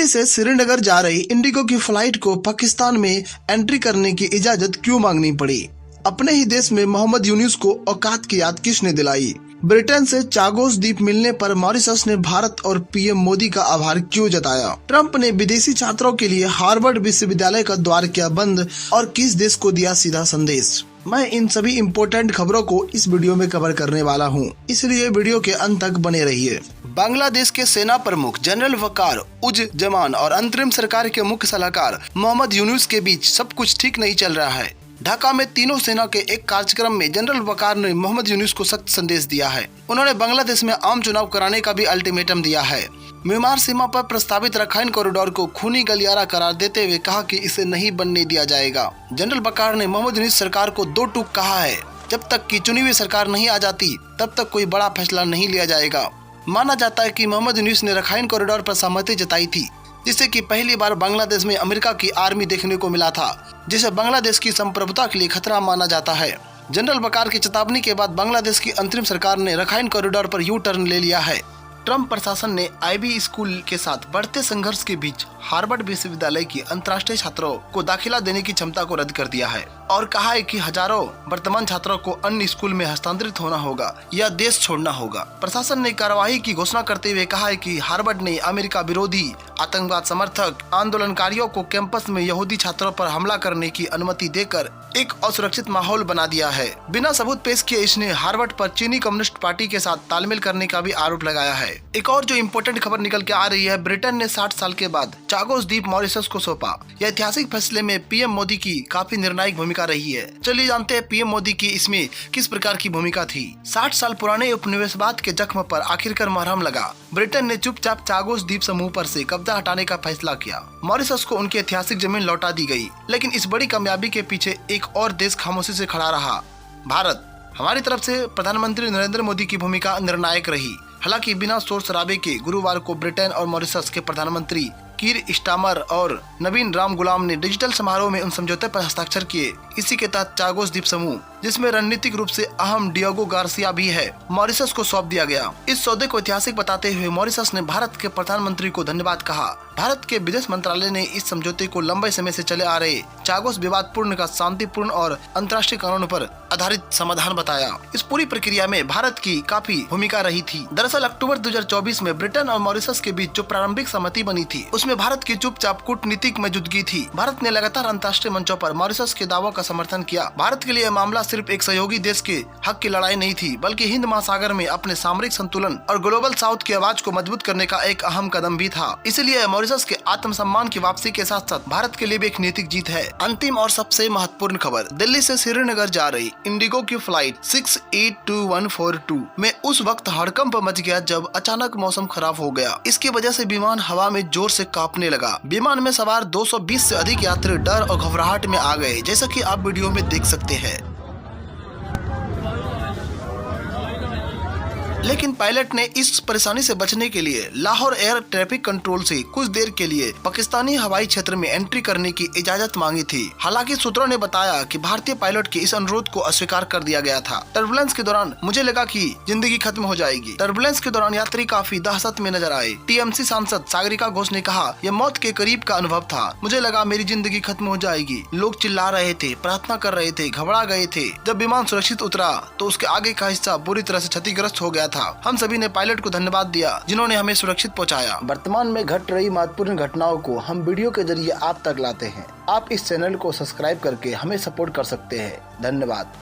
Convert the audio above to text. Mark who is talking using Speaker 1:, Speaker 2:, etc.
Speaker 1: से श्रीनगर जा रही इंडिगो की फ्लाइट को पाकिस्तान में एंट्री करने की इजाजत क्यों मांगनी पड़ी? अपने ही देश में मोहम्मद यूनुस को औकात की याद किसने दिलाई? ब्रिटेन से चागोस द्वीप मिलने पर मॉरिशस ने भारत और पीएम मोदी का आभार क्यों जताया? ट्रंप ने विदेशी छात्रों के लिए हार्वर्ड विश्वविद्यालय का द्वार किया बंद और किस देश को दिया सीधा संदेश? मैं इन सभी इम्पोर्टेंट खबरों को इस वीडियो में कवर करने वाला हूं, इसलिए वीडियो के अंत तक बने रहिए। बांग्लादेश के सेना प्रमुख जनरल वकार उज जमान और अंतरिम सरकार के मुख्य सलाहकार मोहम्मद यूनुस के बीच सब कुछ ठीक नहीं चल रहा है। ढाका में तीनों सेना के एक कार्यक्रम में जनरल वकार ने मोहम्मद यूनुस को सख्त संदेश दिया है। उन्होंने बांग्लादेश में आम चुनाव कराने का भी अल्टीमेटम दिया है। म्यांमार सीमा पर प्रस्तावित रखाइन कॉरिडोर को खूनी गलियारा करार देते हुए कहा कि इसे नहीं बनने दिया जाएगा। जनरल वकार ने मोहम्मद यूनुस सरकार को दो टूक कहा है, जब तक की चुनी हुई सरकार नहीं आ जाती तब तक कोई बड़ा फैसला नहीं लिया जाएगा। माना जाता है कि मोहम्मद यूनुस ने रखाइन कॉरिडोर पर सहमति जताई थी, जिससे कि पहली बार बांग्लादेश में अमेरिका की आर्मी देखने को मिला था, जिसे बांग्लादेश की संप्रभुता के लिए खतरा माना जाता है। जनरल वकार की चेतावनी के बाद बांग्लादेश की अंतरिम सरकार ने रखाइन कॉरिडोर पर यू टर्न ले लिया है। ट्रंप प्रशासन ने आईबी स्कूल के साथ बढ़ते संघर्ष के बीच हार्वर्ड विश्वविद्यालय की अंतर्राष्ट्रीय छात्रों को दाखिला देने की क्षमता को रद्द कर दिया है और कहा है कि हजारों वर्तमान छात्रों को अन्य स्कूल में हस्तांतरित होना होगा या देश छोड़ना होगा। प्रशासन ने कार्रवाई की घोषणा करते हुए कहा है कि हार्वर्ड ने अमेरिका विरोधी आतंकवाद समर्थक आंदोलनकारियों को कैंपस में यहूदी छात्रों पर हमला करने की अनुमति देकर एक असुरक्षित माहौल बना दिया है। बिना सबूत पेश किए इसने हार्वर्ड पर चीनी कम्युनिस्ट पार्टी के साथ तालमेल करने का भी आरोप लगाया है। एक और जो इम्पोर्टेंट खबर निकल के आ रही है, ब्रिटेन ने 60 साल के बाद चागोस द्वीप मॉरिशस को सौंपा। यह ऐतिहासिक फैसले में पीएम मोदी की काफी निर्णायक भूमिका रही है। चलिए जानते हैं पीएम मोदी की इसमें किस प्रकार की भूमिका थी। 60 साल पुराने उपनिवेशवाद के जख्म पर आखिरकार मरहम लगा। ब्रिटेन ने चुपचाप चागोस द्वीप समूह पर से कब्जा हटाने का फैसला किया। मॉरिशस को उनकी ऐतिहासिक जमीन लौटा दी गई, लेकिन इस बड़ी कामयाबी के पीछे एक और देश खामोशी से खड़ा रहा, भारत। हमारी तरफ से प्रधानमंत्री नरेंद्र मोदी की भूमिका निर्णायक रही। हालांकि बिना शोर शराबे के गुरुवार को ब्रिटेन और मॉरिशस के प्रधानमंत्री कीर स्टामर और नवीन राम गुलाम ने डिजिटल समारोह में उन समझौते पर हस्ताक्षर किए। इसी के तहत चागोस द्वीप समूह, जिसमें रणनीतिक रूप से अहम डिएगो गार्सिया भी है, मॉरिशस को सौंप दिया गया। इस सौदे को ऐतिहासिक बताते हुए मॉरिशस ने भारत के प्रधानमंत्री को धन्यवाद कहा। भारत के विदेश मंत्रालय ने इस समझौते को लंबे समय से चले आ रहे चागोस विवादपूर्ण का शांतिपूर्ण और अंतर्राष्ट्रीय कानून पर आधारित समाधान बताया। इस पूरी प्रक्रिया में भारत की काफी भूमिका रही थी। दरअसल अक्टूबर 2024 में ब्रिटेन और मॉरिशस के बीच जो प्रारंभिक सहमति बनी थी, उसमें भारत की चुपचाप कूटनीतिक मौजूदगी थी। भारत ने लगातार अंतर्राष्ट्रीय मंचों पर मॉरिशस के दावों का समर्थन किया। भारत के लिए यह मामला सिर्फ एक सहयोगी देश के हक की लड़ाई नहीं थी, बल्कि हिंद महासागर में अपने सामरिक संतुलन और ग्लोबल साउथ की आवाज को मजबूत करने का एक अहम कदम भी था। इसलिए मॉरिशस के आत्मसम्मान की वापसी के साथ साथ भारत के लिए भी एक नैतिक जीत है। अंतिम और सबसे महत्वपूर्ण खबर, दिल्ली से श्रीनगर जा रही इंडिगो की फ्लाइट 682142 में उस वक्त हड़कंप मच गया जब अचानक मौसम खराब हो गया। इसकी वजह से विमान हवा में जोर से कांपने लगा। विमान में सवार 220 से अधिक यात्री डर और घबराहट में आ गए, जैसा कि आप वीडियो में देख सकते हैं। लेकिन पायलट ने इस परेशानी से बचने के लिए लाहौर एयर ट्रैफिक कंट्रोल से कुछ देर के लिए पाकिस्तानी हवाई क्षेत्र में एंट्री करने की इजाजत मांगी थी। हालांकि सूत्रों ने बताया कि भारतीय पायलट के इस अनुरोध को अस्वीकार कर दिया गया था। टर्बुलेंस के दौरान मुझे लगा कि जिंदगी खत्म हो जाएगी। टर्बुलेंस के दौरान यात्री काफी दहशत में नजर आए। टीएमसी सांसद सागरिका घोष ने कहा, यह मौत के करीब का अनुभव था। मुझे लगा मेरी जिंदगी खत्म हो जाएगी। लोग चिल्ला रहे थे, प्रार्थना कर रहे थे, घबरा गए थे। जब विमान सुरक्षित उतरा तो उसके आगे का हिस्सा बुरी तरह से क्षतिग्रस्त हो गया था। हम सभी ने पायलट को धन्यवाद दिया, जिन्होंने हमें सुरक्षित पहुंचाया। वर्तमान में घट रही महत्वपूर्ण घटनाओं को हम वीडियो के जरिए आप तक लाते हैं। आप इस चैनल को सब्सक्राइब करके हमें सपोर्ट कर सकते हैं। धन्यवाद।